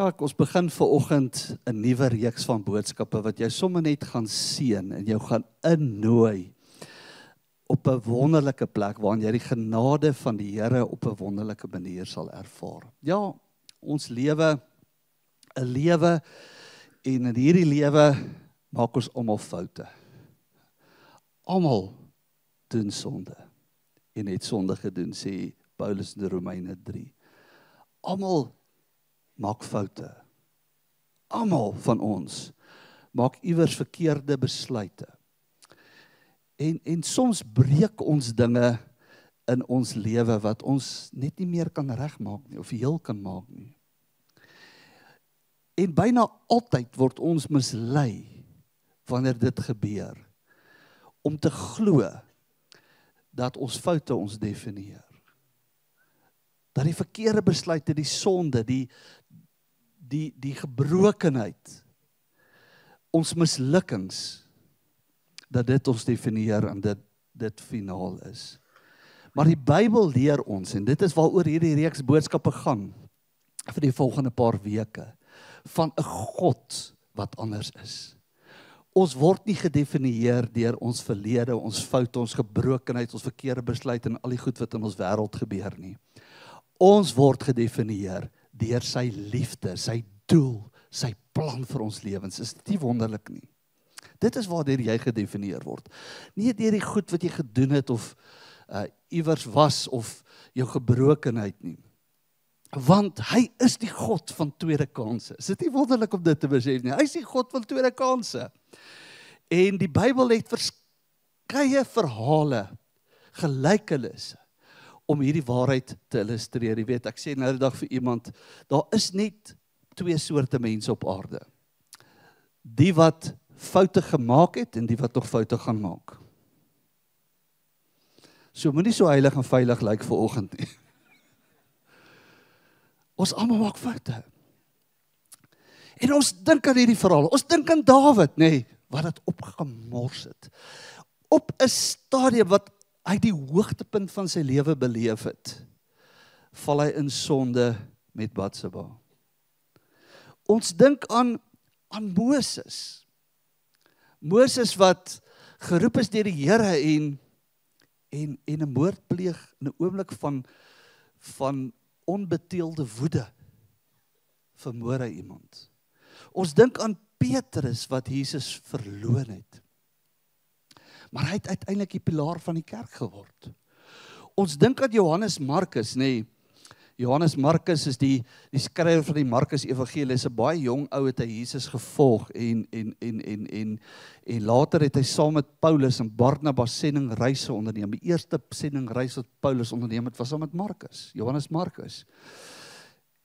Ja, ons begin vanoggend 'n nuwe reeks van boodskappe wat jy sommer net gaan seën en jou gaan innooi op 'n wonderlike plek waarin jy die genade van die Here op 'n wonderlike manier sal ervaar. Ja, ons lewe 'n lewe en in hierdie lewe maak ons almal foute. Almal doen sonde en het sonde gedoen, sê Paulus in Romeine 3. Almal maak foute. Almal van ons maak iewers verkeerde besluite. En soms breek ons dinge in ons lewe wat ons net nie meer kan regmaak nie, of heel kan maak nie. En byna altyd word ons mislei wanneer dit gebeur, om te glo dat ons foute ons definieer. Dat die verkeerde besluite, die sonde, die gebrokenheid, ons mislukkings, dat dit ons definieer en dit finaal is. Maar die Bybel leer ons, en dit is waaroor hierdie reeks boodskappe gaan, vir die volgende paar weke, van 'n God wat anders is. Ons word nie gedefinieer deur ons verlede, ons foute, ons gebrokenheid, ons verkeerde besluite en al die goed wat in ons wêreld gebeur nie. Ons word gedefinieer deur sy liefde, sy doel, sy plan vir ons lewens. Is dit nie wonderlik nie? Dit is waardeur jy gedefinieer word. Nie deur die goed wat jy gedoen het of iewers was of jou gebrokenheid nie. Want hy is die God van tweede kanse. Is dit nie wonderlik om dit te besef nie? Hy is die God van tweede kanse. En die Bybel het verskeie verhale, gelykenisse, om hierdie waarheid te illustreer. Jy weet, ek sê nou die dag vir iemand, daar is net twee soorte mense op aarde. Die wat foute gemaak het en die wat nog foute gaan maak. So moenie so heilig en veilig lyk vanoggend nie. Ons almal maak foute. En ons dink aan hierdie verhaal. Ons dink aan Dawid, nee, wat het opgemors het. Op 'n stadium wat hy die hoogtepunt van sy lewe beleef het, val hy in sonde met Batseba. Ons dink aan Moses. Moses wat geroep is deur die Here en 'n moord pleeg in 'n oomblik van onbeteelde woede, vermoor hy iemand. Ons dink aan Petrus wat Jesus verloon het. Maar hy het uiteindelik die pilaar van die kerk geword. Ons dink aan Johannes Markus, nee. Johannes Markus is die skrywer van die Markus Evangelie. Hy's 'n baie jong ou, het hy Jesus gevolg en later het hy saam met Paulus en Barnabas sendingreise onderneem. Die eerste sendingreis wat Paulus onderneem het, was saam met Markus, Johannes Markus.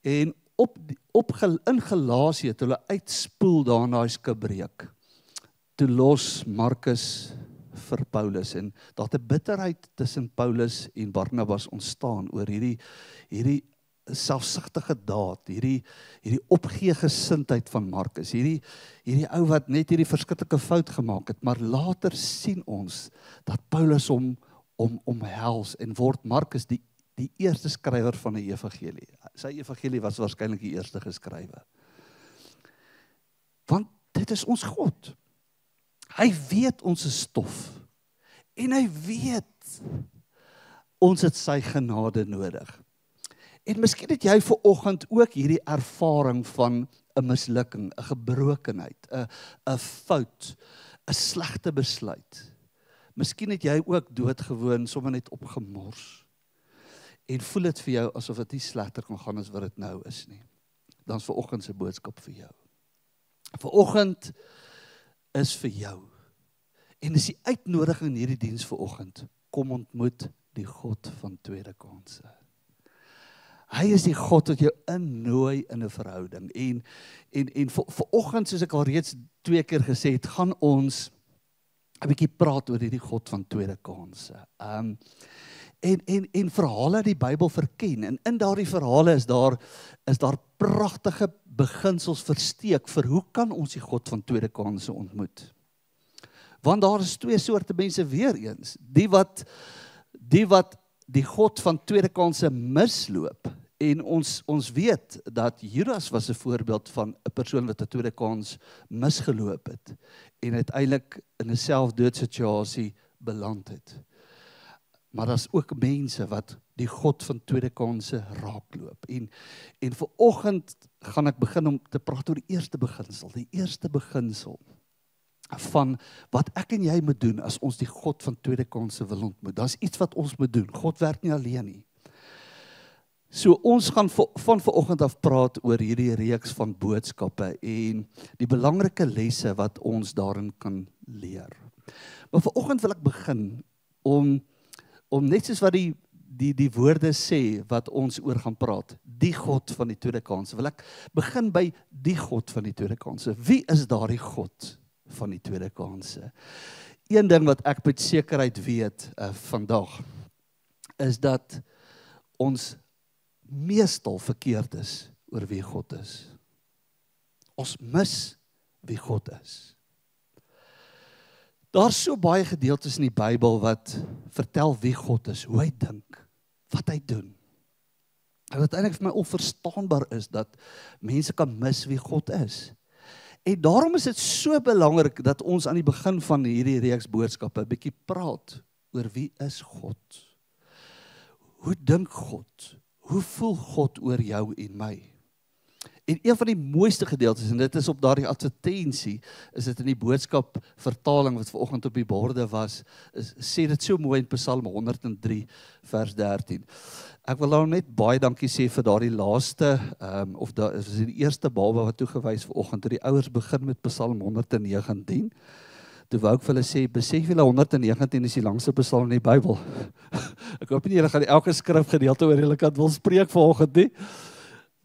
En in Galasië, toe hulle uitspoel daar in daai skipbreek, toe los Markus vir Paulus, en daar het 'n bitterheid tussen Paulus en Barnabas ontstaan oor hierdie selfsugtige daad, hierdie opgee gesindheid van Markus, hierdie ou wat net hierdie verskriklike fout gemaak het, maar later sien ons dat Paulus hom omhels en word Markus die eerste skrywer van 'n evangelie. Sy evangelie was waarskynlik die eerste geskrywe. Want dit is ons God. Hy weet ons is stof. En hy weet ons het sy genade nodig. En miskien het jy vanoggend ook hierdie ervaring van 'n mislukking, 'n gebrokenheid, 'n fout, 'n slegte besluit. Miskien het jy ook doodgewoon, sommer net opgemors. En voel dit vir jou asof dit nie slegter kan gaan as wat dit nou is nie. Dan is vanoggend se boodskap vir jou. Vanoggend is vir jou. En dis die uitnodiging in hierdie diens vanoggend. Kom ontmoet die God van tweede kanse. Hy is die God wat jou innooi in 'n verhouding. En vanoggend, soos ek al reeds 2 keer gesê het, gaan ons 'n bietjie praat oor hierdie God van tweede kanse. En verhale die Bybel verken. En in daardie verhale is daar pragtige beginsels versteek vir hoe kan ons die God van tweede kanse ontmoet. Want daar is twee soorte mense weer eens. Die wat die God van tweede kanse misloop En ons weet dat Judas was 'n voorbeeld van 'n persoon wat 'n tweede kans misgeloop het en uiteindelik in 'n selfdoodsituasie beland het. Maar daar's ook mense wat die God van tweede kanse raakloop. En vanoggend gaan ek begin om te praat oor die eerste beginsel van wat ek en jy moet doen as ons die God van tweede kanse wil ontmoet. Daar's iets wat ons moet doen. God werk nie alleen nie. So ons gaan van vanoggend af praat oor hierdie reeks van boodskappe en die belangrike lesse wat ons daarin kan leer. Maar vanoggend wil ek begin om net soos wat die woorde sê wat ons oor gaan praat, die God van die tweede kanse. Wil ek begin by die God van die tweede kanse. Wie is daardie God van die tweede kanse? Een ding wat ek met sekerheid weet vandag is dat ons meestal verkeerd is oor wie God is. Ons mis wie God is. Daar's so baie gedeeltes in die Bybel wat vertel wie God is, hoe hy dink, wat hy doen. En wat eintlik vir my onverstaanbaar is, dat mense kan mis wie God is. En daarom is dit so belangrik dat ons aan die begin van hierdie reeks boodskappe 'n bietjie praat oor wie is God? Hoe dink God? Hoe voel God oor jou en my? En een van die mooiste gedeeltes, en dit is op daardie advertensie, is dit in die boodskap vertaling wat vanoggend op die borde was, sê dit so mooi in Psalm 103 vers 13. Ek wil nou net baie dankie sê vir daardie laaste, is die eerste baba wat toegewys vanoggend, toe die ouers begin met Psalm 119. Toe wou ek vir hulle sê, besef julle 119 is die langste Psalm in die Bybel. Ek hoop nie julle gaan elke skrifgedeelte oor julle kant wil spreek vanoggend nie.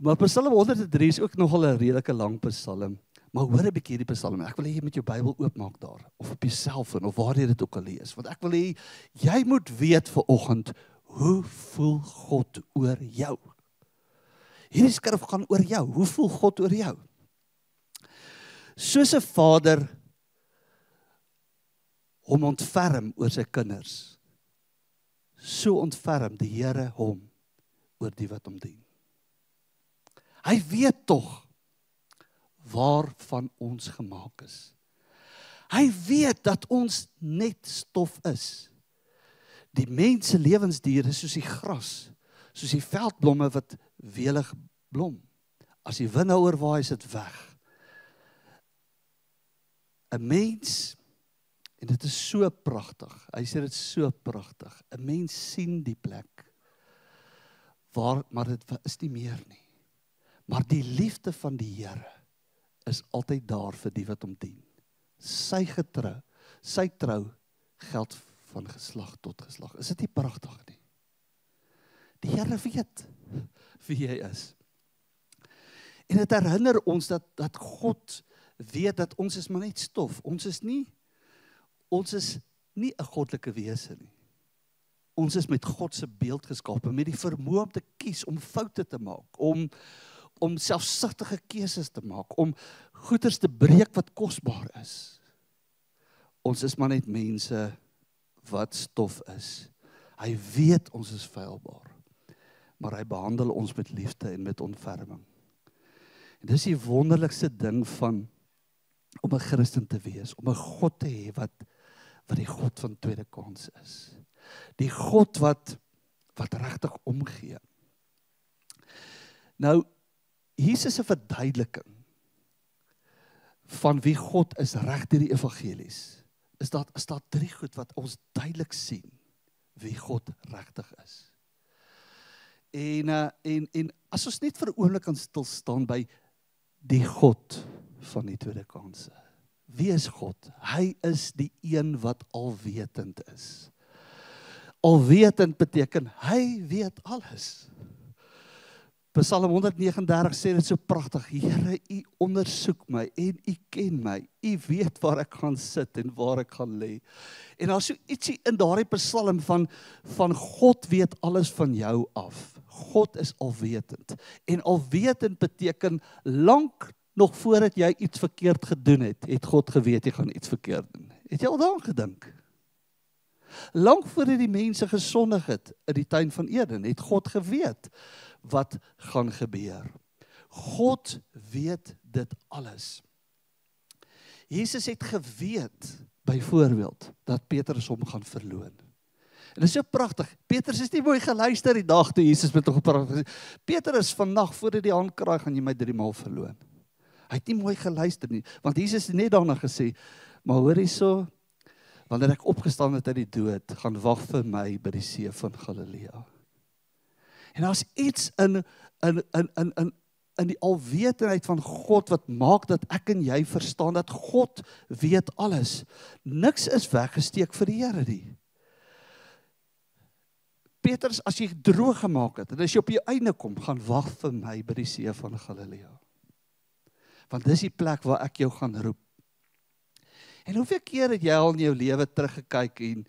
Maar Psalm 103 is ook nogal 'n redelike lang Psalm. Maar hoor 'n bietjie hierdie Psalm. Ek wil hê jy met jou Bybel oopmaak daar, of op jou selfoon, of waar jy dit ook al lees. Want ek wil hê jy moet weet vanoggend, hoe voel God oor jou? Hierdie skrif gaan oor jou. Hoe voel God oor jou? Soos 'n vader hom ontferm oor sy kinders, so ontferm die Here hom oor die wat hom dien. Hy weet tog waarvan ons gemaak is. Hy weet dat ons net stof is. Die mens se lewensdier is soos die gras, soos die veldblomme wat welig blom. As die wind nou oorwaai, is dit weg. 'n Mens, en dit is so pragtig, hy sê dit so pragtig, 'n mens sien die plek, maar dit is nie meer nie. Maar die liefde van die Here is altyd daar vir die wat hom dien. Sy trou geld van geslag tot geslag. Is dit nie pragtig nie? Die Here weet wie hy is. En dit herinner ons dat God weet dat ons is maar net stof. Ons is nie 'n goddelike wese nie. Ons is met God se beeld geskape, met die vermoë om te kies, om foute te maak, om selfsugtige keuses te maak, om goeders te breek wat kosbaar is. Ons is maar net mense wat stof is. Hy weet ons is feilbaar, maar hy behandel ons met liefde en met ontferming. En dis die wonderlikste ding van om 'n Christen te wees, om 'n God te hê wat die God van tweede kans is. Die God wat regtig omgee. Nou, Jesus se verduideliking van wie God is reg deur die evangelies, is daar 3 goed wat ons duidelik sien wie God regtig is. En as ons net vir 'n oomblik kan stil staan by die God van die tweede kanse. Wie is God? Hy is die een wat alwetend is. Alwetend beteken, hy weet alles. Psalm 139 sê dit so pragtig, Here, u ondersoek my en u ken my. U weet waar ek gaan sit en waar ek gaan lê. En daar is so ietsie in daardie Psalm van God weet alles van jou af. God is alwetend. En alwetend beteken lank nog voordat jy iets verkeerd gedoen het God geweet jy gaan iets verkeerd doen. Het jy al daaraan gedink? Lang voordat die mense gesondig het in die tuin van Eden, het God geweet wat gaan gebeur. God weet dit alles. Jesus het geweet, byvoorbeeld, dat Petrus hom gaan verloon. En dit is so pragtig. Petrus is nie mooi geluister die dag toe Jesus met hom gepraat het. Petrus, vandag voordat die haan kraai, gaan jy my 3 maal verloon. Hy het nie mooi geluister nie, want Jesus het net daarna gesê, maar hoor hierso, wanneer ek opgestaan het uit die dood, gaan wag vir my by die see van Galilea. En daar's iets in die alwetendheid van God wat maak dat ek en jy verstaan dat God weet alles. Niks is weggesteek vir die Here nie. Petrus, as jy droog gemaak het, en as jy op jou einde kom, gaan wag vir my by die see van Galilea. Want dis die plek waar ek jou gaan roep. En hoeveel keer het jy al in jou lewe teruggekyk en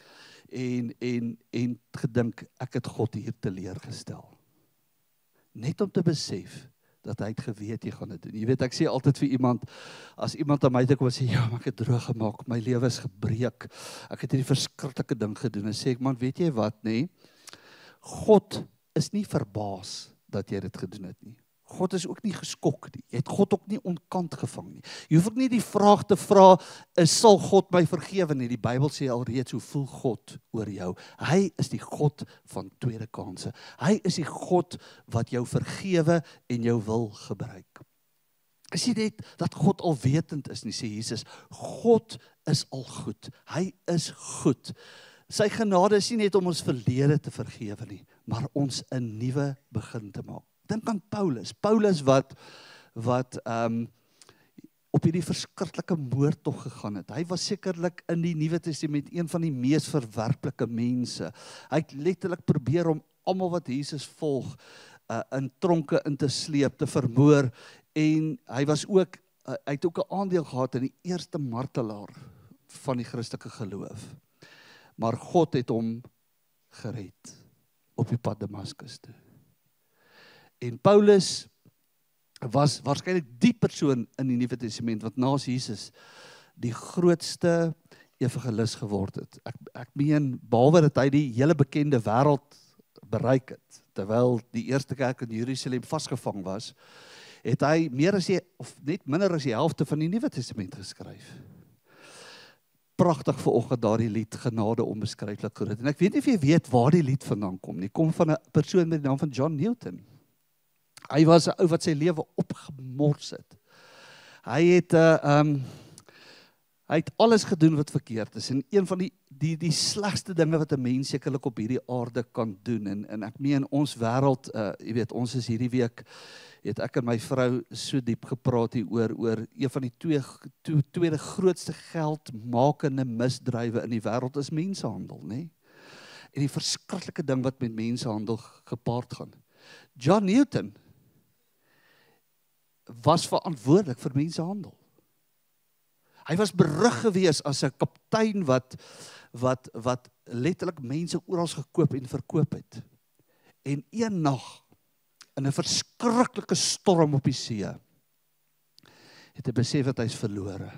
gedink, ek het God hier teleurgestel. Net om te besef, dat hy het geweet jy gaan dit doen. Jy weet, ek sê altyd vir iemand, as iemand aan my toe kom en sê, ja, maar ek het droog gemaak, my lewe is gebreek, ek het hierdie verskriklike ding gedoen, en sê ek, man, weet jy wat, nee? God is nie verbaas dat jy dit gedoen het nie. God is ook nie geskok nie. Jy het God ook nie onkant gevang nie. Jy hoef ook nie die vraag te vra, sal God my vergewe nie? Die Bybel sê alreeds, hoe voel God oor jou? Hy is die God van tweede kanse. Hy is die God wat jou vergewe en jou wil gebruik. Is nie net dat God alwetend is nie, sê Jesus. God is al goed. Hy is goed. Sy genade is nie net om ons verlede te vergewe nie, maar ons 'n nuwe begin te maak. Dink aan Paulus. Paulus wat op hierdie verskriklike moordtog gegaan het. Hy was sekerlik in die Nuwe Testament een van die mees verwerplike mense. Hy het letterlik probeer om almal wat Jesus volg in tronke in te sleep, te vermoor, en hy was ook, hy het ook 'n aandeel gehad in die eerste martelaar van die Christelike geloof. Maar God het hom gered op die pad Damaskus toe. En Paulus was waarskynlik die persoon in die Nuwe Testament wat naas Jesus die grootste evangelis geword het. Ek meen, behalwe dat hy die hele bekende wêreld bereik het, terwyl die eerste kerk in Jerusalem vasgevang was, het hy meer as of net minder as die helfte van die Nuwe Testament geskryf. Pragtig vanoggend daardie lied, genade onbeskryflik groot. En ek weet nie of jy weet waar die lied vandaan kom nie. Kom van 'n persoon met die naam van John Newton. Hy was 'n ou wat sy lewe opgemors het. Hy het alles gedoen wat verkeerd is. En een van die slegste dinge wat 'n mens sekerlik op hierdie aarde kan doen. En ek meen ons wêreld, jy weet, ons is hierdie week, het ek en my vrou so diep gepraat hier oor een van die tweede grootste geldmakende misdrywe in die wêreld is mensenhandel, nê? En die verskriklike ding wat met mensenhandel gepaard gaan. John Newton was verantwoordelik vir mensenhandel. Hy was berug gewees as 'n kaptein wat letterlik mense oral gekoop en verkoop het. En een nag, in 'n verskriklike storm op die see, het hy besef dat hy is verlore.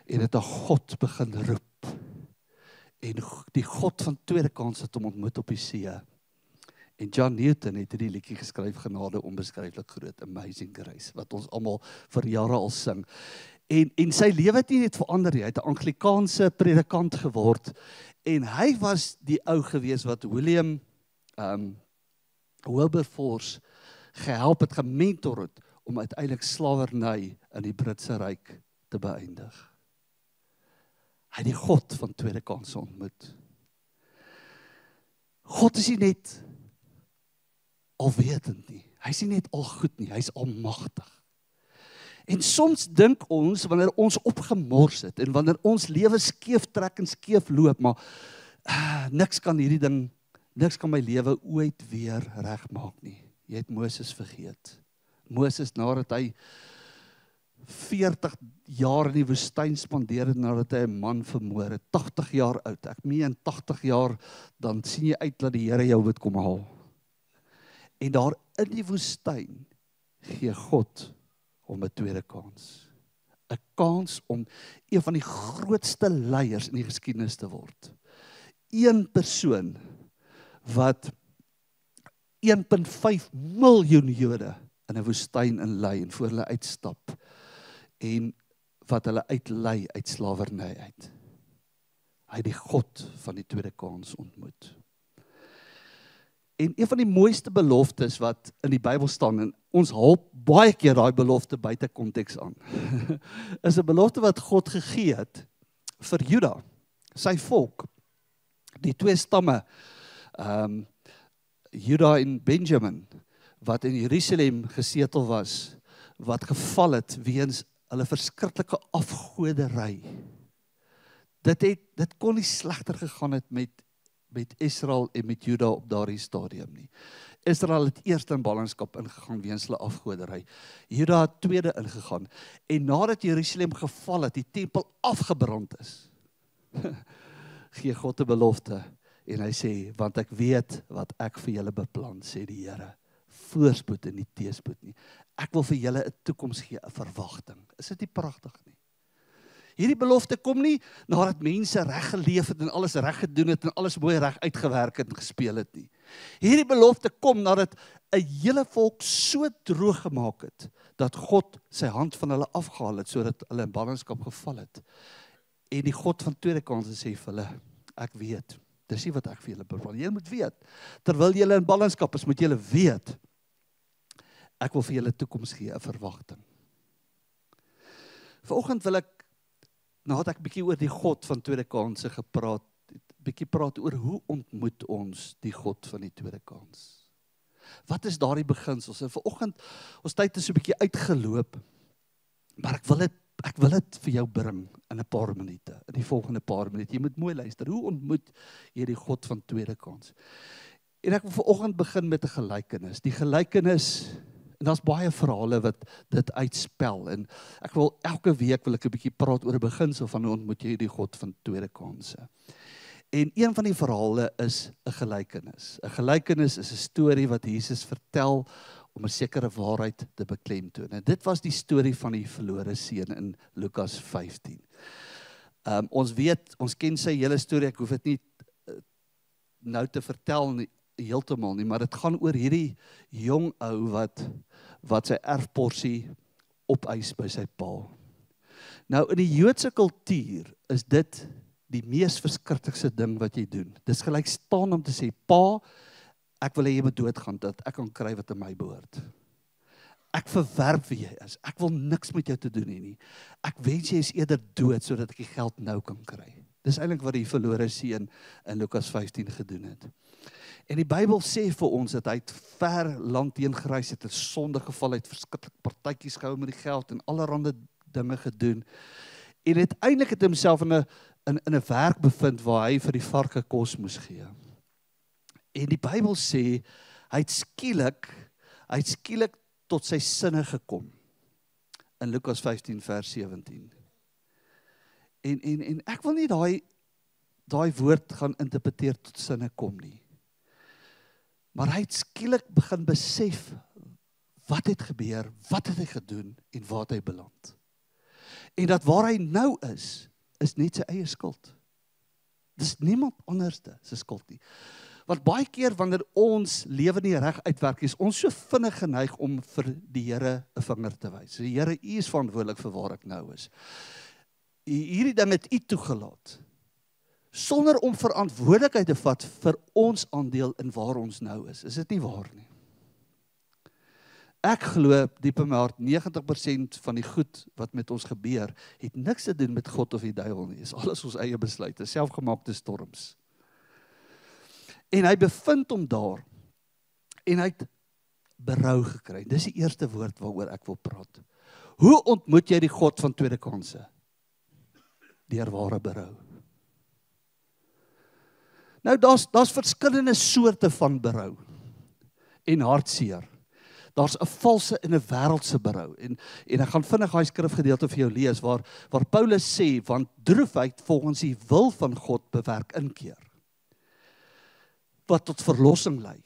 En het 'n God begin roep. En die God van tweede kans het hom ontmoet op die see. En John Newton het hierdie liedjie geskryf, genade onbeskryflik groot, Amazing Grace, wat ons almal vir jare al sing. En sy lewe het nie net verander nie, hy het 'n Anglikaanse predikant geword, en hy was die ou gewees wat William Wilberforce gehelp het, gementor het, om uiteindelik slawerny in die Britse Ryk te beëindig. Hy het die God van tweede kans ontmoet. God is nie net alwetend nie, hy is nie net al goed nie, hy is almagtig. En soms dink ons, wanneer ons opgemors het, en wanneer ons lewe skeef trek en skeef loop, maar niks kan my lewe ooit weer regmaak nie. Jy het Moses vergeet. Moses, nadat hy 40 jaar in die woestyn spandeer het, nadat hy 'n man vermoor het, 80 jaar oud. Ek meen 80 jaar, dan sien jy uit dat die Here jou moet kom haal. En daar in die woestyn gee God om 'n tweede kans. 'n kans om een van die grootste leiers in die geskiedenis te word. Een persoon wat 1,5 miljoen Jode in 'n woestyn inlei en voor hulle uitstap en wat hulle uitlei uit slawerny uit. Hy het die God van die tweede kans ontmoet. En een van die mooiste beloftes wat in die Bybel staan, en ons haal baie keer daai belofte buite konteks aan, is 'n belofte wat God gegee het vir Juda, sy volk, die twee stamme, Juda en Benjamin, wat in Jerusalem gesetel was, wat geval het weens hulle verskriklike afgoderry. Dit kon nie slegter gegaan het met Israel en met Juda op daardie stadium nie. Israel het eerst in ballingskap ingegaan weens hulle afgoderry. Juda het tweede ingegaan. En nadat Jerusalem geval het, die tempel afgebrand is, gee God 'n belofte. En hy sê, want ek weet wat ek vir julle beplan, sê die Here. Voorspoed en nie teëspoed nie. Ek wil vir julle 'n toekoms gee, 'n verwagting. Is dit nie pragtig nie? Hierdie belofte kom nie nadat mense reg geleef het en alles reg gedoen het en alles mooi reg uitgewerk het en gespeel het nie. Hierdie belofte kom nadat 'n hele volk so droog gemaak het, dat God sy hand van hulle afgehaal het, sodat hulle in ballingskap geval het. En die God van tweede kanse sê vir hulle, ek weet, dis nie wat ek vir julle beplan. Julle moet weet, terwyl julle in ballingskap is, moet julle weet, ek wil vir julle toekoms gee, 'n verwagting. Vanoggend wil ek, nadat ek bietjie oor die God van tweede kanse gepraat, bietjie praat oor hoe ontmoet ons die God van die tweede kans. Wat is daardie beginsels? En vanoggend, ons tyd is so bietjie uitgeloop, maar ek wil dit vir jou bring in 'n paar minute, in die volgende paar minute. Jy moet mooi luister, hoe ontmoet jy die God van tweede kans? En ek wil vanoggend begin met 'n gelykenis. Die gelykenis, en daar's baie verhale wat dit uitspel, en ek wil elke week 'n bietjie praat oor 'n beginsel van hoe ontmoet jy die God van tweede kanse. En een van die verhale is 'n gelykenis. 'n Gelykenis is 'n storie wat Jesus vertel om 'n sekere waarheid te beklemtoon. En dit was die storie van die verlore seun in Lukas 15. Ons weet, ons ken sy hele storie, ek hoef dit nie nou te vertel nie, heeltemal nie, maar dit gaan oor hierdie jong ou wat sy erfporsie opeis by sy pa. Nou in die Joodse kultuur is dit die mees verskriklikste ding wat jy doen. Dis gelyk staan om te sê, pa, ek wil hê jy moet doodgaan, dat ek kan kry wat aan my behoort. Ek verwerp wie jy is. Ek wil niks met jou te doen hê nie. Ek wens jy is eerder dood, sodat ek die geld nou kan kry. Dis eintlik wat die verlore seun in Lukas 15 gedoen het. En die Bybel sê vir ons dat hy het ver land heen gereis, het 'n sonde geval, het verskriklike partytjies gehou met die geld en allerlei dinge gedoen. En uiteindelik het homself in 'n werk bevind waar hy vir die varke kos moes gee. En die Bybel sê hy het skielik tot sy sinne gekom in Lukas 15 vers 17. En ek wil nie daai woord gaan interpreteer tot sinne kom nie. Maar hy het skielik begin besef wat het gebeur, wat het hy gedoen en waar het hy beland. En dat waar hy nou is net sy eie skuld. Dis niemand anders se skuld nie. Want baie keer wanneer ons lewe nie reg uitwerk, is ons so vinnig geneig om vir die Here 'n vinger te wys. Die Here, U is verantwoordelik vir waar ek nou is. Hierdie ding het U toegelaat. Sonder om verantwoordelikheid te vat vir ons aandeel in waar ons nou is. Is dit nie waar nie? Ek glo diep in my hart, 90% van die goed wat met ons gebeur, het niks te doen met God of die duiwel nie. Dis alles ons eie besluite, selfgemaakte storms. En hy bevind hom daar, en hy het berou gekry. Dis die eerste woord waaroor ek wil praat. Hoe ontmoet jy die God van tweede kanse? Deur ware berou. Nou, daar's verskillende soorte van berou en hartseer. Daar's 'n valse en 'n wêreldse berou. En ek gaan vinnig daai skrifgedeelte vir jou lees, waar Paulus sê, want droefheid volgens die wil van God bewerk inkeer, wat tot verlossing lei,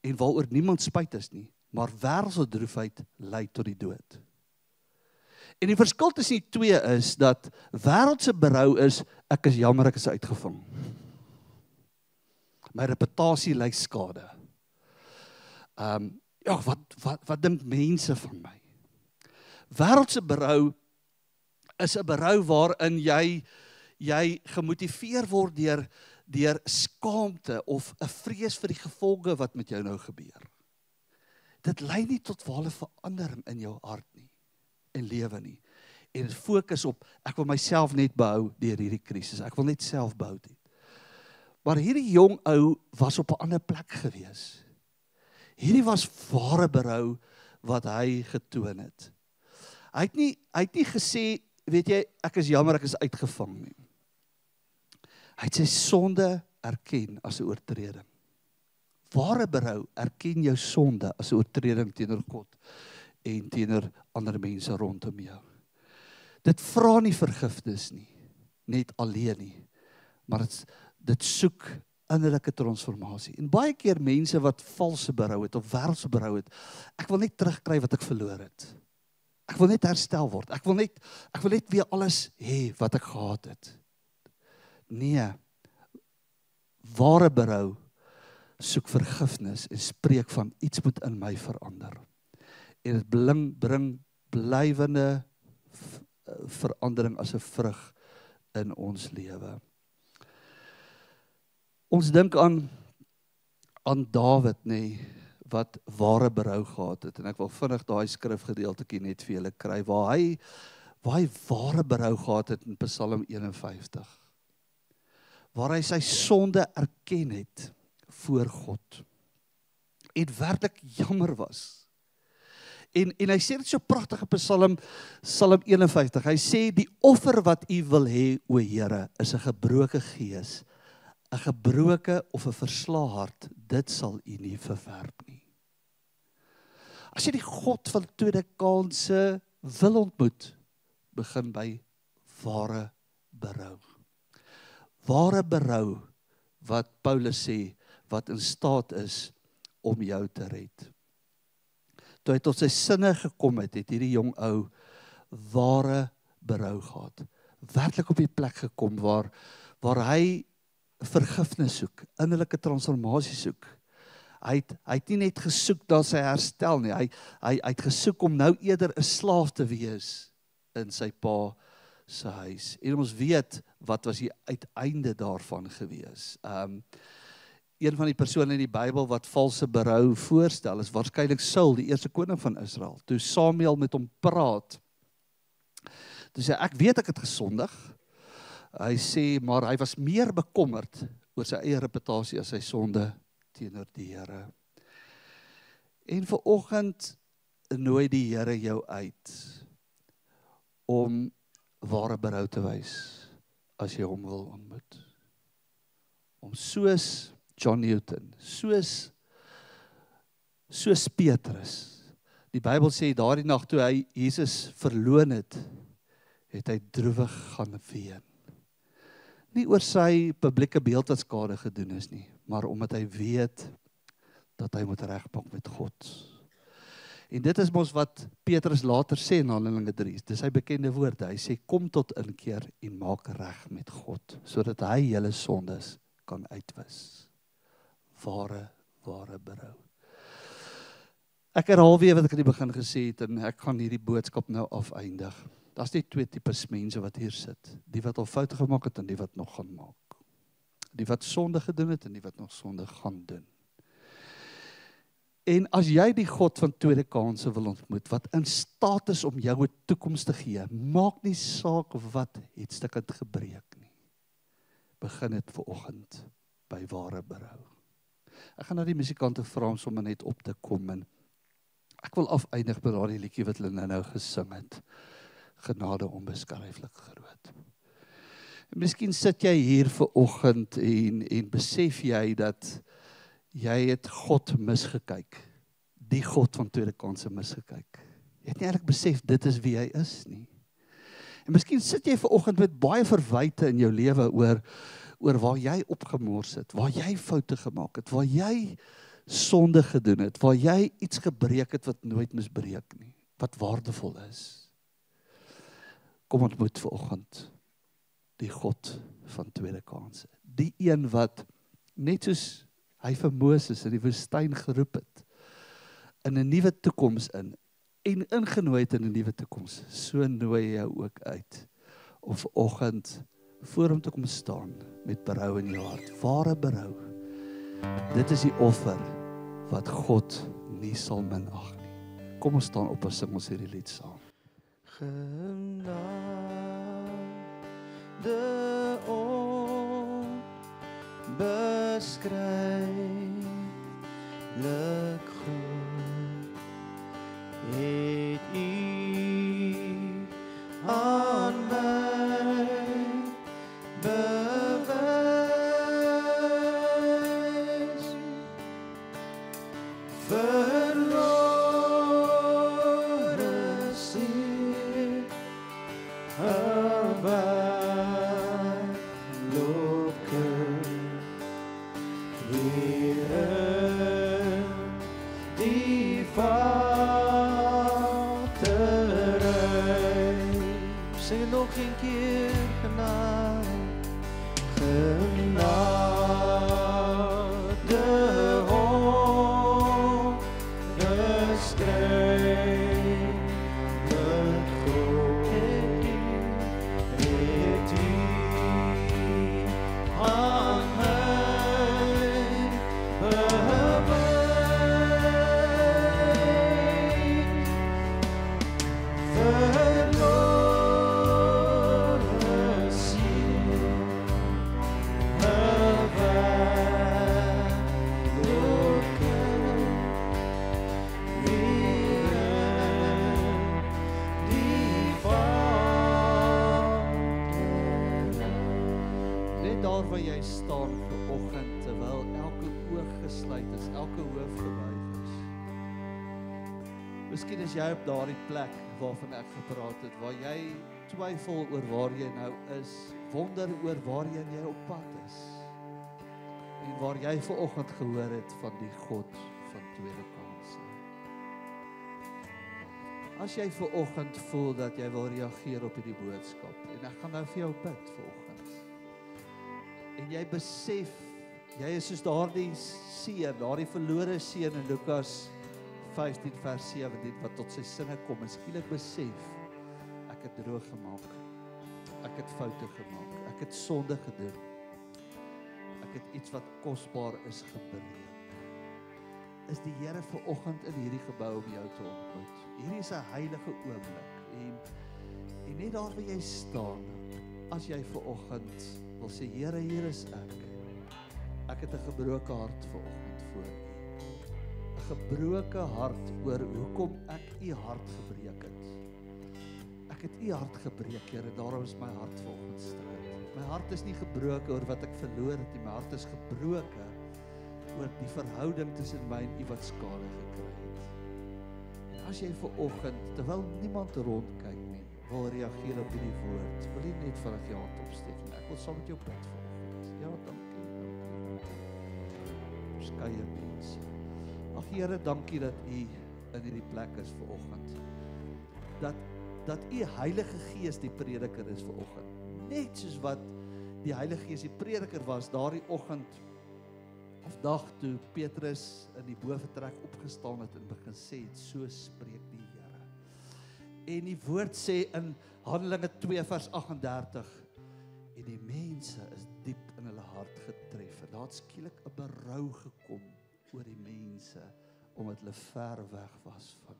en waaroor niemand spyt is nie, maar wêreldse droefheid lei tot die dood. En die verskil tussen die twee is dat wêreldse berou is, ek is jammer, ek is uitgevang. My reputasie ly skade. Ja, wat dink mense van my? Wêreldse berou is 'n berou waarin jy gemotiveer word deur skaamte of 'n vrees vir die gevolge wat met jou nou gebeur. Dit lei nie tot ware verandering in jou hart nie en lewe nie. En dit fokus op, ek wil myself net behou deur hierdie krisis. Ek wil net self behou dit. Maar hierdie jong ou was op 'n ander plek gewees. Hierdie was ware berou wat hy getoon het. Hy het nie gesê, weet jy, ek is jammer, ek is uitgevang nie. Hy het sy sonde erken as 'n oortreding. Ware berou erken jou sonde as 'n oortreding teenoor God en teenoor ander mense rondom jou. Dit vra nie vergifnis nie, net alleen nie, maar dit soek innerlike transformasie. En baie keer mense wat valse berou het of wêreldse berou het, ek wil net terugkry wat ek verloor het. Ek wil net herstel word. Ek wil net weer alles hê wat ek gehad het. Nee, ware berou soek vergifnis en spreek van iets moet in my verander. En dit bring blywende verandering as 'n vrug in ons lewe. Ons dink aan Dawid, wat ware berou gehad het, en ek wil vinnig daai skrifgedeeltjie net vir julle kry, waar hy ware berou gehad het in Psalm 51, waar hy sy sonde erken het voor God, en werklik jammer was. En hy sê dit so pragtige Psalm 51, hy sê, die offer wat u wil hê, o Here, is 'n gebroke gees, 'n gebroke of 'n verslae hart, dit sal u nie verwerp nie. As jy die God van tweede kanse wil ontmoet, begin by ware berou. Ware berou, wat Paulus sê, wat in staat is om jou te red. Toe hy tot sy sinne gekom het hierdie jong ou ware berou gehad. Werklik op die plek gekom waar hy vergifnis soek, innerlike transformasie soek. Hy het nie net gesoek dat sy herstel nie, hy het gesoek om nou eerder 'n slaaf te wees in sy pa se huis. En ons weet, wat was die uiteinde daarvan gewees. Een van die persone in die Bybel wat valse berou voorstel, is waarskynlik Saul, die eerste koning van Israel. Toe Samuel met hom praat, toe sê, ek weet ek het gesondig. Hy sê, maar hy was meer bekommerd oor sy eie reputasie as sy sonde teenoor die Here. En vanoggend nooi die Here jou uit om ware berou te wys as jy hom wil ontmoet. Om soos John Newton, soos Petrus. Die Bybel sê daardie nag toe hy Jesus verloon het hy droewig gaan ween. Nie oor sy publieke beeld wat skade gedoen is nie, maar omdat hy weet dat hy moet regmaak met God. En dit is mos wat Petrus later sê in Handelinge 3, dis sy bekende woorde, hy sê, kom tot inkeer en maak reg met God, sodat hy julle sondes kan uitwis. Ware berou. Ek herhaal weer wat ek in die begin gesê het, en ek gaan hierdie boodskap nou afeindig. Daar's net twee tipes mense wat hier sit, die wat al foute gemaak het en die wat nog gaan maak. Die wat sonde gedoen het en die wat nog sonde gaan doen. En as jy die God van tweede kanse wil ontmoet, wat in staat is om jou 'n toekoms te gee, maak nie saak wat het stukkend gebreek nie. Begin dit vanoggend by ware berou. Ek gaan nou die musikante vra om sommer net op te kom, en ek wil afeindig met daardie liedjie wat hulle nou gesing het. Genade onbeskryflik groot. En miskien sit jy hier vanoggend en besef jy dat jy het God misgekyk. Die God van tweede kanse misgekyk. Jy het nie eintlik besef dit is wie hy is nie. En miskien sit jy vanoggend met baie verwyte in jou lewe oor waar jy opgemors het, waar jy foute gemaak het, waar jy sonde gedoen het, waar jy iets gebreek het wat nooit moes breek nie, wat waardevol is. Kom ontmoet vanoggend die God van tweede kanse. Die een wat, net soos hy vir Moses in die woestyn geroep het, in 'n nuwe toekoms en ingenooi het in 'n nuwe toekoms, so nooi jou ook uit, om vanoggend voor hom te kom staan, met berou in jou hart, ware berou. Dit is die offer, wat God nie sal minag nie. Kom ons staan op en sing ons hierdie lied saam. Genade onbeskryflik groot, het U aan my bewys. Verlore siel, die vaderij. Zing nog een keer genade, genade onbeskryflik groot, het U aan mij bewijs. Verloren ziel, verwijloken, weer die vader. Net daar waar jy staan vanoggend, terwyl elke oog gesluit is, elke hoof gebuig is. Miskien is jy op daardie plek waarvan ek gepraat het, waar jy twyfel oor waar jy nou is, wonder oor waarheen jy op pad is, en waar jy vanoggend gehoor het van die God van tweede kanse. As jy vanoggend voel dat jy wil reageer op hierdie boodskap, en ek gaan nou vir jou bid vanoggend, en jy besef, jy is soos daardie seun, daardie verlore seun in Lukas 15 vers 17, wat tot sy sinne kom, en skielik besef, ek het droog gemaak, ek het foute gemaak, ek het sonde gedoen, ek het iets wat kosbaar is gebreek. Is die Here vanoggend in hierdie gebou om jou te ontmoet. Hierdie is 'n heilige oomblik, en net daar waar jy staan, as jy vanoggend wil sê, Here, hier is ek. Ek het 'n gebroke hart vanoggend voor U. 'n gebroke hart oor hoekom ek U hart gebreek het. Ek het U hart gebreek, Here, daarom is my hart vanoggend stryd. My hart is nie gebroke oor wat ek verloor het nie, my hart is gebroke oor die verhouding tussen my en U wat skade gekry het. En as jy vanoggend, terwyl niemand rondkyk nie, wil reageer op hierdie woord, wil jy net vinnig jou hand opsteek en ek wil saam met jou bid vanoggend. Ja, dankie. Verskeie mense. Ag Here, dankie dat U in hierdie plek is vanoggend. Dat U Heilige Gees die prediker is vanoggend. Net soos wat die Heilige Gees die prediker was daardie oggend of dag toe Petrus in die boventrek opgestaan het en begin sê het, so spreek die Here. En die woord sê in Handelinge 2 vers 38, en die mense is diep in hulle hart getref, en daar het skielik 'n berou gekom oor die mense, omdat hulle ver weg was van U.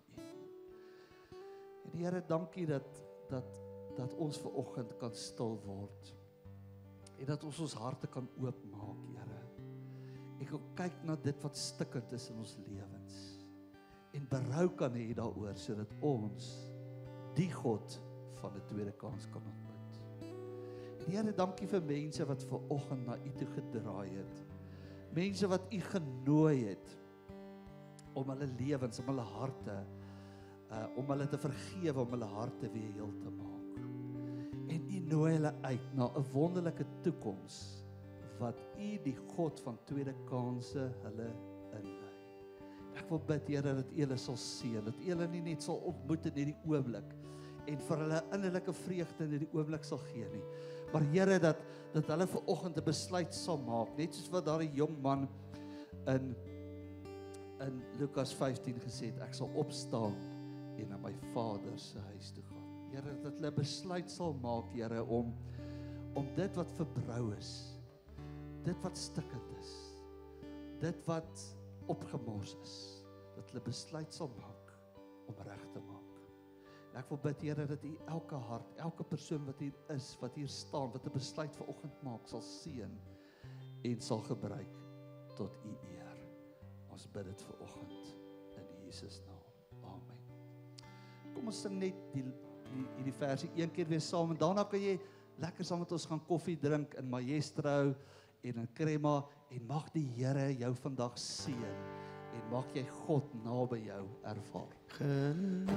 En die Here, dankie dat ons vanoggend kan stil word, en dat ons harte kan oopmaak, Here. Ek kan kyk na dit wat stikkend is in ons lewens, en berou kan hê daaroor, sodat ons die God van 'n tweede kans kan ontmoet. En Here, dankie vir mense wat vanoggend na U toe gedraai het, mense wat U genooi het, om hulle lewens, om hulle harte, om hulle te vergewe, om hulle harte weer heel te maak. En U nooi hulle uit na 'n wonderlike toekoms, wat U, die God van tweede kanse, hulle inlei. Ek wil bid, Here, dat U hulle sal seën, dat U hulle nie net sal ontmoet in hierdie oomblik, en vir hulle innerlike vreugde in die oomblik sal gee nie. Maar Here, dat hulle vanoggend 'n besluit sal maak, net soos wat daardie jong man in Lukas 15 gesê het, ek sal opstaan en na my Vader se huis toe gaan. Here, dat hulle besluit sal maak, Here, om dit wat verbrou is, dit wat stikkend is, dit wat opgemors is, dat hulle besluit sal maak om reg te maak. En ek wil bid, Here, dat U elke hart, elke persoon wat hier is, wat hier staan, wat 'n besluit vanoggend maak, sal seën en sal gebruik tot U eer. Ons bid dit vanoggend in Jesus naam. Amen. Kom ons sing net die versie een keer weer saam en daarna kan jy lekker saam met ons gaan koffie drink in Maestro en in Crema en mag die Here jou vandag seën en mag jy God naby jou ervaar. Genade.